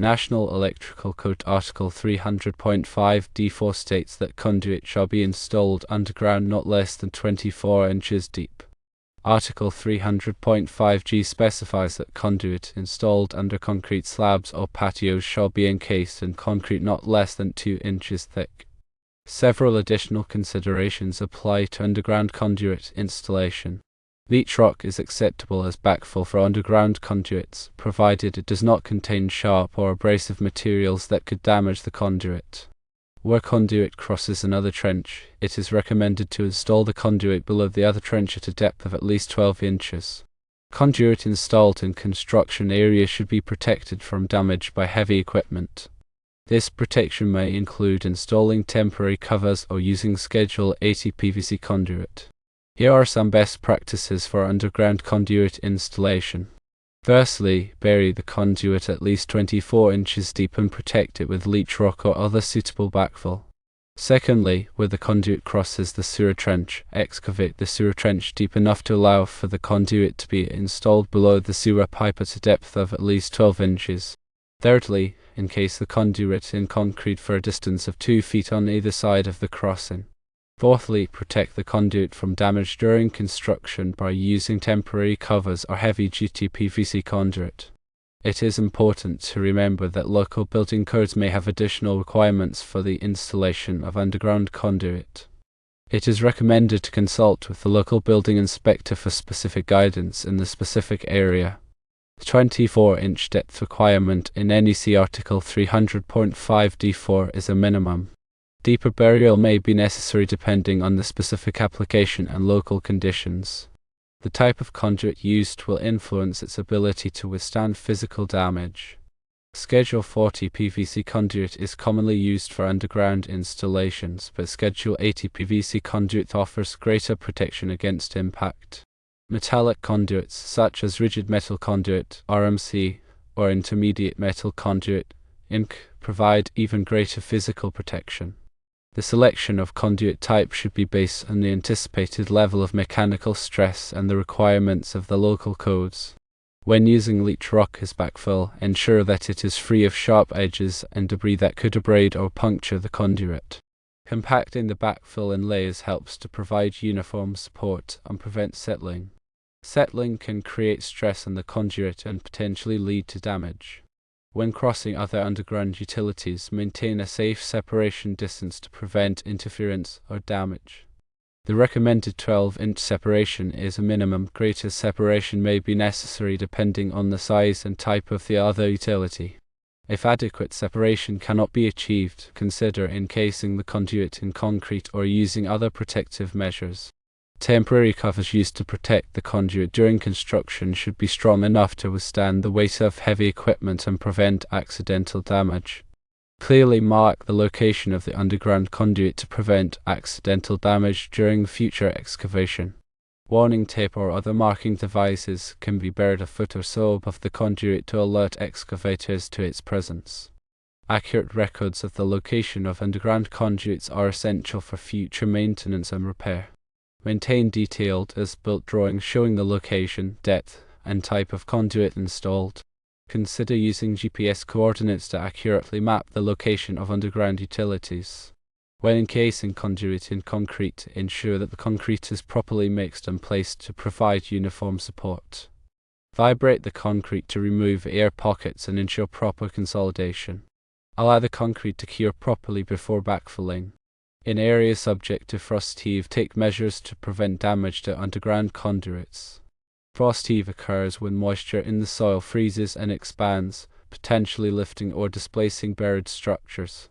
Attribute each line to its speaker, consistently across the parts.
Speaker 1: National Electrical Code Article 300.5 D4 states that conduit shall be installed underground not less than 24 inches deep. Article 300.5 G specifies that conduit installed under concrete slabs or patios shall be encased in concrete not less than 2 inches thick. Several additional considerations apply to underground conduit installation. Leach rock is acceptable as backfill for underground conduits, provided it does not contain sharp or abrasive materials that could damage the conduit. Where conduit crosses another trench, it is recommended to install the conduit below the other trench at a depth of at least 12 inches. Conduit installed in construction areas should be protected from damage by heavy equipment. This protection may include installing temporary covers or using Schedule 80 PVC conduit. Here are some best practices for underground conduit installation. Firstly, bury the conduit at least 24 inches deep and protect it with leach rock or other suitable backfill. Secondly, where the conduit crosses the sewer trench, excavate the sewer trench deep enough to allow for the conduit to be installed below the sewer pipe at a depth of at least 12 inches. Thirdly, encase the conduit in concrete for a distance of 2 feet on either side of the crossing. Fourthly, protect the conduit from damage during construction by using temporary covers or heavy-duty PVC conduit. It is important to remember that local building codes may have additional requirements for the installation of underground conduit. It is recommended to consult with the local building inspector for specific guidance in the specific area. The 24-inch depth requirement in NEC Article 300.5 D4 is a minimum. Deeper burial may be necessary depending on the specific application and local conditions. The type of conduit used will influence its ability to withstand physical damage. Schedule 40 PVC conduit is commonly used for underground installations, but Schedule 80 PVC conduit offers greater protection against impact. Metallic conduits, such as rigid metal conduit (RMC) or intermediate metal conduit (IMC), provide even greater physical protection. The selection of conduit type should be based on the anticipated level of mechanical stress and the requirements of the local codes. When using leach rock as backfill, ensure that it is free of sharp edges and debris that could abrade or puncture the conduit. Compacting the backfill in layers helps to provide uniform support and prevent settling. Settling can create stress on the conduit and potentially lead to damage. When crossing other underground utilities, maintain a safe separation distance to prevent interference or damage. The recommended 12-inch separation is a minimum. Greater separation may be necessary depending on the size and type of the other utility. If adequate separation cannot be achieved, consider encasing the conduit in concrete or using other protective measures. Temporary covers used to protect the conduit during construction should be strong enough to withstand the weight of heavy equipment and prevent accidental damage. Clearly mark the location of the underground conduit to prevent accidental damage during future excavation. Warning tape or other marking devices can be buried a foot or so above the conduit to alert excavators to its presence. Accurate records of the location of underground conduits are essential for future maintenance and repair. Maintain detailed as-built drawings showing the location, depth, and type of conduit installed. Consider using GPS coordinates to accurately map the location of underground utilities. When encasing conduit in concrete, ensure that the concrete is properly mixed and placed to provide uniform support. Vibrate the concrete to remove air pockets and ensure proper consolidation. Allow the concrete to cure properly before backfilling. In areas subject to frost heave, take measures to prevent damage to underground conduits. Frost heave occurs when moisture in the soil freezes and expands, potentially lifting or displacing buried structures.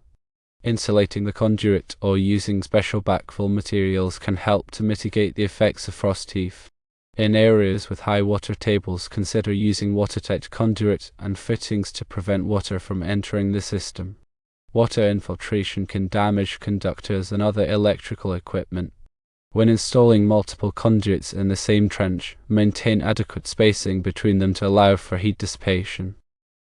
Speaker 1: Insulating the conduit or using special backfill materials can help to mitigate the effects of frost heave. In areas with high water tables, consider using watertight conduit and fittings to prevent water from entering the system. Water infiltration can damage conductors and other electrical equipment. When installing multiple conduits in the same trench, maintain adequate spacing between them to allow for heat dissipation.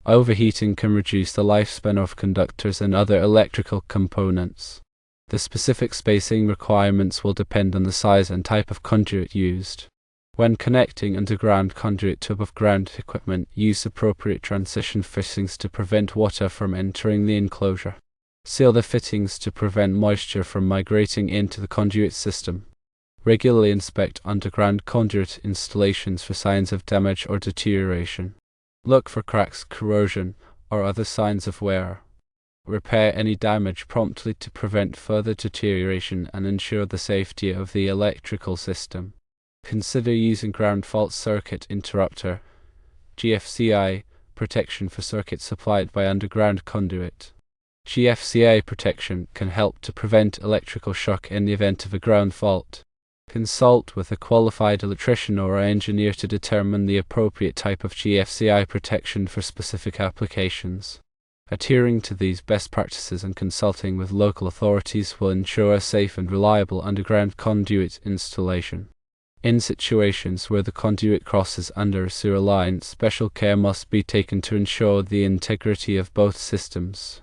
Speaker 1: Overheating can reduce the lifespan of conductors and other electrical components. The specific spacing requirements will depend on the size and type of conduit used. When connecting underground conduit to above-ground equipment, use appropriate transition fittings to prevent water from entering the enclosure. Seal the fittings to prevent moisture from migrating into the conduit system. Regularly inspect underground conduit installations for signs of damage or deterioration. Look for cracks, corrosion, or other signs of wear. Repair any damage promptly to prevent further deterioration and ensure the safety of the electrical system. Consider using ground fault circuit interrupter (GFCI) protection for circuits supplied by underground conduit. GFCI protection can help to prevent electrical shock in the event of a ground fault. Consult with a qualified electrician or engineer to determine the appropriate type of GFCI protection for specific applications. Adhering to these best practices and consulting with local authorities will ensure a safe and reliable underground conduit installation. In situations where the conduit crosses under a sewer line, special care must be taken to ensure the integrity of both systems.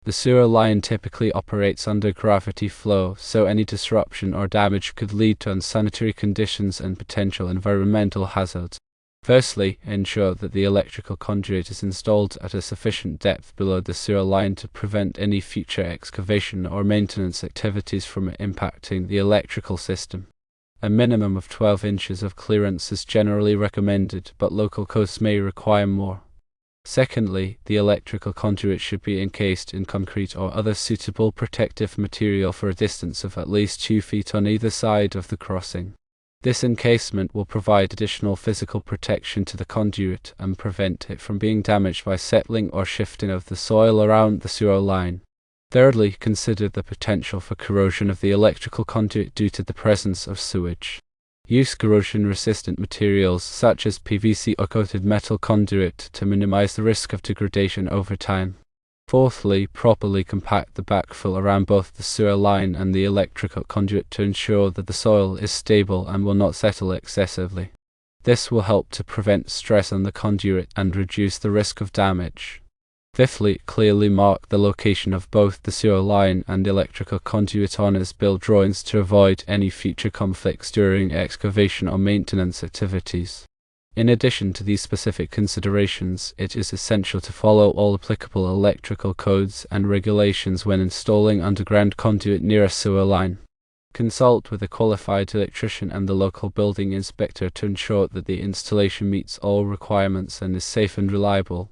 Speaker 1: The sewer line typically operates under gravity flow, so any disruption or damage could lead to unsanitary conditions and potential environmental hazards. Firstly, ensure that the electrical conduit is installed at a sufficient depth below the sewer line to prevent any future excavation or maintenance activities from impacting the electrical system. A minimum of 12 inches of clearance is generally recommended, but local codes may require more. Secondly, the electrical conduit should be encased in concrete or other suitable protective material for a distance of at least 2 feet on either side of the crossing. This encasement will provide additional physical protection to the conduit and prevent it from being damaged by settling or shifting of the soil around the sewer line. Thirdly, consider the potential for corrosion of the electrical conduit due to the presence of sewage. Use corrosion-resistant materials such as PVC or coated metal conduit to minimize the risk of degradation over time. Fourthly, properly compact the backfill around both the sewer line and the electrical conduit to ensure that the soil is stable and will not settle excessively. This will help to prevent stress on the conduit and reduce the risk of damage. Fifthly, clearly mark the location of both the sewer line and electrical conduit on as-built drawings to avoid any future conflicts during excavation or maintenance activities. In addition to these specific considerations, it is essential to follow all applicable electrical codes and regulations when installing underground conduit near a sewer line. Consult with a qualified electrician and the local building inspector to ensure that the installation meets all requirements and is safe and reliable.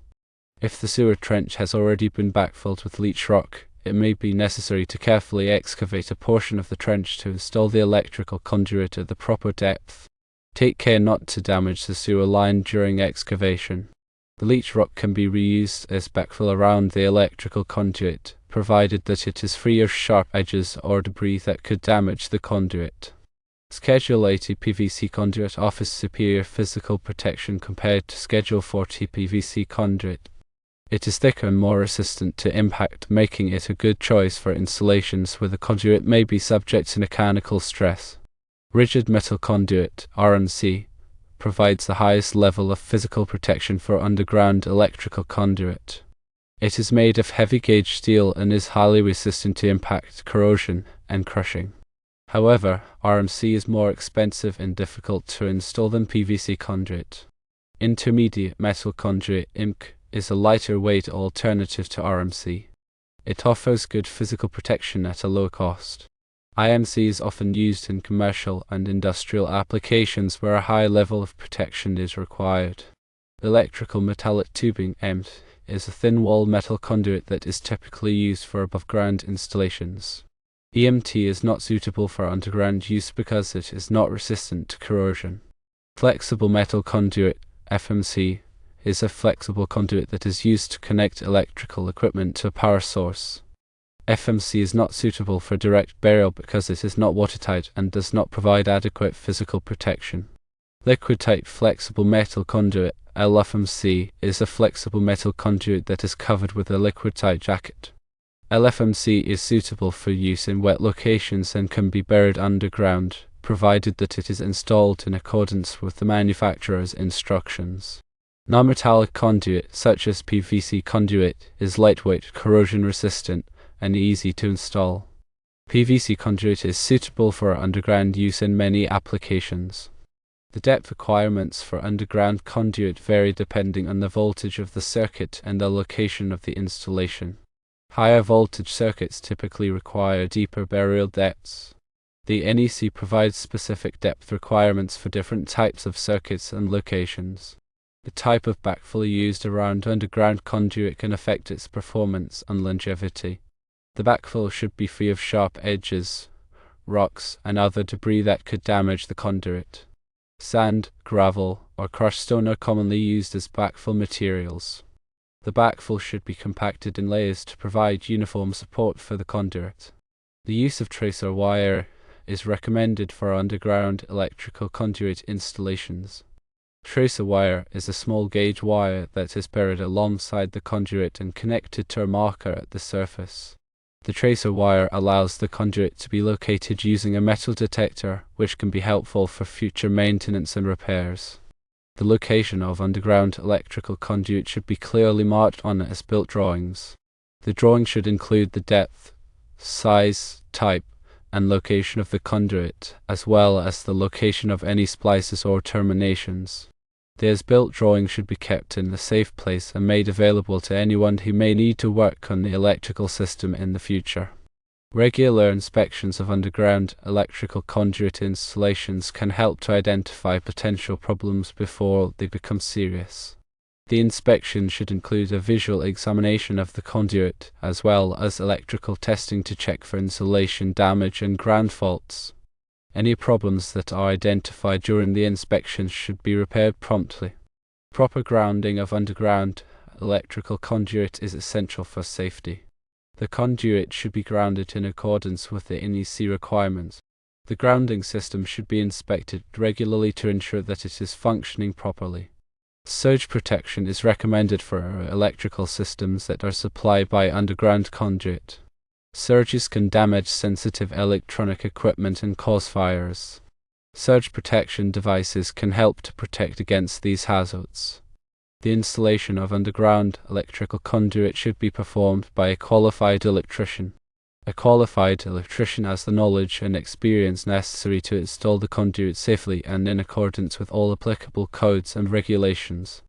Speaker 1: If the sewer trench has already been backfilled with leach rock, it may be necessary to carefully excavate a portion of the trench to install the electrical conduit at the proper depth. Take care not to damage the sewer line during excavation. The leach rock can be reused as backfill around the electrical conduit, provided that it is free of sharp edges or debris that could damage the conduit. Schedule 80 PVC conduit offers superior physical protection compared to Schedule 40 PVC conduit. It is thicker and more resistant to impact, making it a good choice for installations where the conduit may be subject to mechanical stress. Rigid metal conduit (RMC) provides the highest level of physical protection for underground electrical conduit. It is made of heavy-gauge steel and is highly resistant to impact, corrosion, and crushing. However, RMC is more expensive and difficult to install than PVC conduit. Intermediate metal conduit (IMC) is a lighter weight alternative to RMC. It offers good physical protection at a low cost. IMC is often used in commercial and industrial applications where a high level of protection is required. Electrical metallic tubing (EMT) is a thin-wall metal conduit that is typically used for above-ground installations. EMT is not suitable for underground use because it is not resistant to corrosion. Flexible metal conduit (FMC) is a flexible conduit that is used to connect electrical equipment to a power source. FMC is not suitable for direct burial because it is not watertight and does not provide adequate physical protection. Liquid-type flexible metal conduit LFMC is a flexible metal conduit that is covered with a liquid-tight jacket. LFMC is suitable for use in wet locations and can be buried underground, provided that it is installed in accordance with the manufacturer's instructions. Non-metallic conduit, such as PVC conduit, is lightweight, corrosion-resistant, and easy to install. PVC conduit is suitable for underground use in many applications. The depth requirements for underground conduit vary depending on the voltage of the circuit and the location of the installation. Higher voltage circuits typically require deeper burial depths. The NEC provides specific depth requirements for different types of circuits and locations. The type of backfill used around underground conduit can affect its performance and longevity. The backfill should be free of sharp edges, rocks, and other debris that could damage the conduit. Sand, gravel, or crushed stone are commonly used as backfill materials. The backfill should be compacted in layers to provide uniform support for the conduit. The use of tracer wire is recommended for underground electrical conduit installations. Tracer wire is a small gauge wire that is buried alongside the conduit and connected to a marker at the surface. The tracer wire allows the conduit to be located using a metal detector, which can be helpful for future maintenance and repairs. The location of underground electrical conduit should be clearly marked on as-built drawings. The drawing should include the depth, size, type, and location of the conduit, as well as the location of any splices or terminations. The as-built drawing should be kept in a safe place and made available to anyone who may need to work on the electrical system in the future. Regular inspections of underground electrical conduit installations can help to identify potential problems before they become serious. The inspection should include a visual examination of the conduit, as well as electrical testing to check for insulation damage and ground faults. Any problems that are identified during the inspection should be repaired promptly. Proper grounding of underground electrical conduit is essential for safety. The conduit should be grounded in accordance with the NEC requirements. The grounding system should be inspected regularly to ensure that it is functioning properly. Surge protection is recommended for electrical systems that are supplied by underground conduit. Surges can damage sensitive electronic equipment and cause fires. Surge protection devices can help to protect against these hazards. The installation of underground electrical conduit should be performed by a qualified electrician. A qualified electrician has the knowledge and experience necessary to install the conduit safely and in accordance with all applicable codes and regulations.